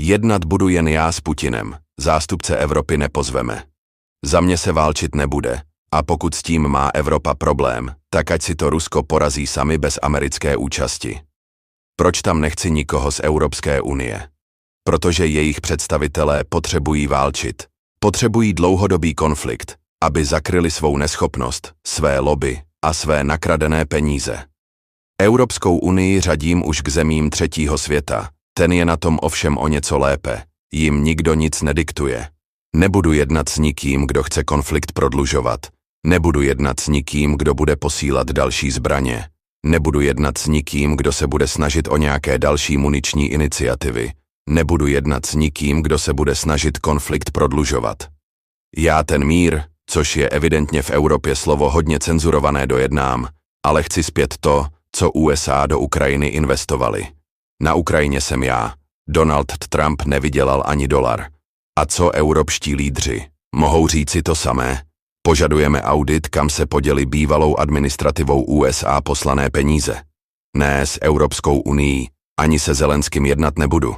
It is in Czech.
Jednat budu jen já s Putinem, zástupce Evropy nepozveme. Za mě se válčit nebude, a pokud s tím má Evropa problém, tak ať si to Rusko porazí sami bez americké účasti. Proč tam nechci nikoho z Evropské unie? Protože jejich představitelé potřebují válčit. Potřebují dlouhodobý konflikt, aby zakryli svou neschopnost, své lobby a své nakradené peníze. Evropskou unii řadím už k zemím třetího světa, ten je na tom ovšem o něco lépe, jim nikdo nic nediktuje. Nebudu jednat s nikým, kdo chce konflikt prodlužovat, nebudu jednat s nikým, kdo bude posílat další zbraně, nebudu jednat s nikým, kdo se bude snažit o nějaké další muniční iniciativy, nebudu jednat s nikým, kdo se bude snažit konflikt prodlužovat. Já ten mír, což je evidentně v Evropě slovo hodně cenzurované, dojednám, ale chci zpět to, co USA do Ukrajiny investovali. Na Ukrajině jsem já, Donald Trump nevydělal ani dolar. A co evropští lídři? Mohou říci to samé? Požadujeme audit, kam se poděly bývalou administrativou USA poslané peníze. Ne, s Evropskou unií, ani se Zelenským jednat nebudu.